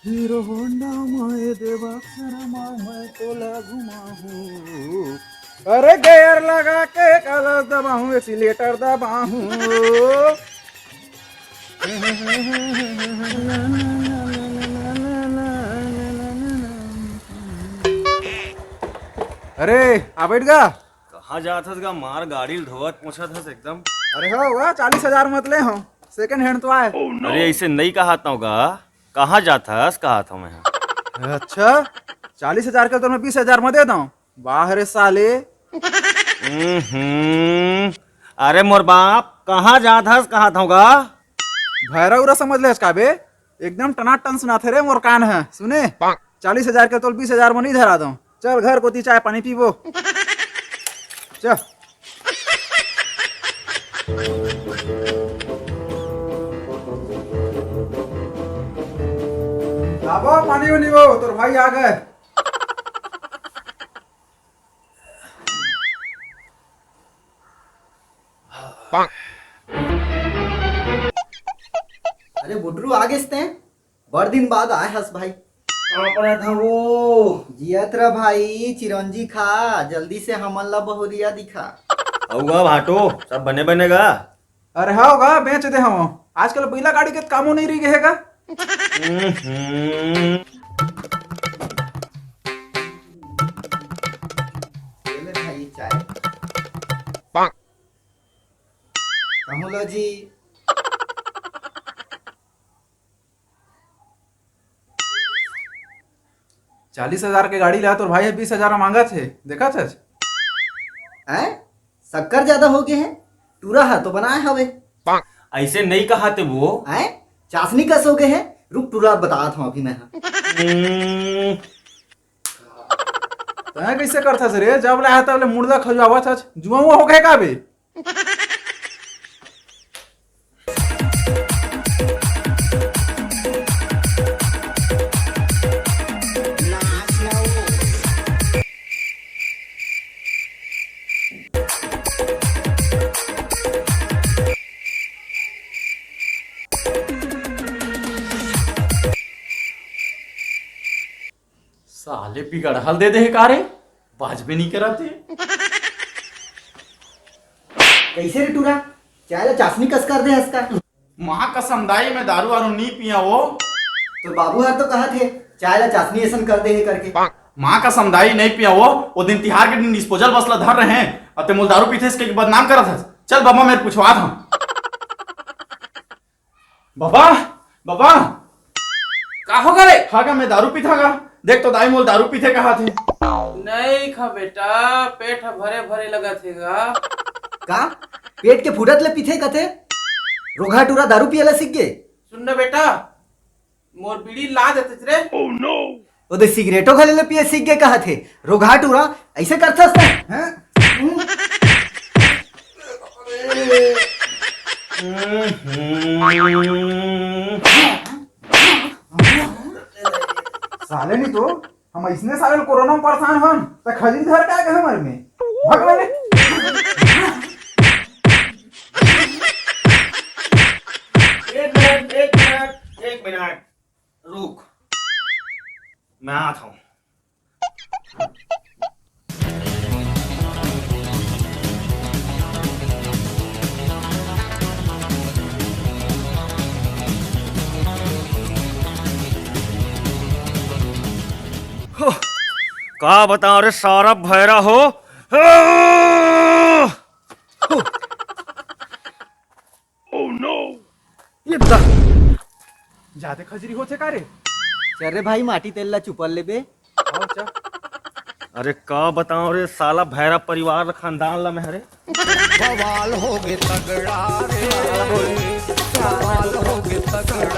Hero Honda मैं देवा शर्मा मैं तोला घुमाऊं। अरे गेयर लगा के कलर दबाऊं एक्सीलेटर दबाऊं। अरे आ बैठ गा। कहाँ जात हस गा मार गाड़ी धोवत पोछत हस एकदम। अरे हो वह 40,000 मत ले हो, सेकंड हैंड तो आए। अरे ऐसे नहीं कहा था गा, कहाँ जात हस कहा था मैं। अच्छा 40,000 का तो मैं 20,000 में दे दूं। बाहर साले। अरे मोर बाप कहाँ जात हस कहा था गा। भैरव उरा समझ ले इसका बे, एकदम टनाटन सुनाते रे मोर कान है सुने। 40,000 के तो 20,000 में नहीं धरा दूं। चल घर को चाय पानी पीबो चल। आबो पानी वानी वो तोर भाई आ गए। अरे बुड्रू आ गए ते बड़ दिन बाद आए हस भाई। अपना था वो जियत रह भाई, चिरंजी खा जल्दी से हमन ला बहुरिया दिखा। औगा भाटो सब बने बनेगा। अरे हाँ होगा बेच दे हम आजकल पहला गाड़ी के कामों नहीं रही रहेगा। ले भाई चाय। कहूँ लो जी। चालीस हजार के गाड़ी ला तो भाई 20,000 मांगा थे देखा था। हैं शक्कर ज्यादा हो गए हैं, टूरा है तो बनाए हवे। ऐसे नहीं कहा थे वो। हैं चाशनी कस हो गए हैं, रुक टूरा बता था अभी मैं। तय कैसे करता रे, जब लाया तब ले मुर्दा खजुआवा था जुआ हो गए का बे। साले बिगड़हल दे दे कारे, बाज भी नहीं कराते। कैसे रे टूरा, चाय ला चाशनी कस कर दे हंसका। माँ कसम दाई मैं दारू वारू नहीं पिया वो। तो बाबू हर तो कहा थे चाय ला चाशनी ऐसा कर दे है करके। माँ कसम दाई नहीं पिया वो दिन तिहार के दिन डिस्पोजल बसला धर रहे हैं और ते मोल दारू पीते इसके बदनाम करा था। चल बाबा मेरे पूछवा था। बाबा बाबा का हो गए? हाँ का मैं दारू पीता गा, देख तो दाई मोल दारू पीते कहा थे। नहीं खा बेटा, पेट भरे भरे लगा थेगा। का पेट के फुटत ले पीथे कथे, रोगा टूरा दारू पियला सीख गए। सुन ना बेटा, मोर बीड़ी ला देते रे। Oh no. ओदे सिगरेटो खाले ले पिए सीख गए कहा थे, रोगा टूरा ऐसे करथस ना हैं। साले नहीं तो हम इसने साले कोरोना में परेशान हन तो खजी धर क्या के हमारे में भगवान। एक मिनट रुक, मैं आता हूँ। का बताओ रे सारा भैरा हो। Oh no. ये बता जाते खजरी होते का रे। चल रे भाई माटी तेल ला चुपल ले बे। आओ चा। अरे का बताओ रे साला भैरा परिवार खानदान ला मेहरे। बवाल हो गए तगड़ा रे, बवाल हो गए तगड़ा।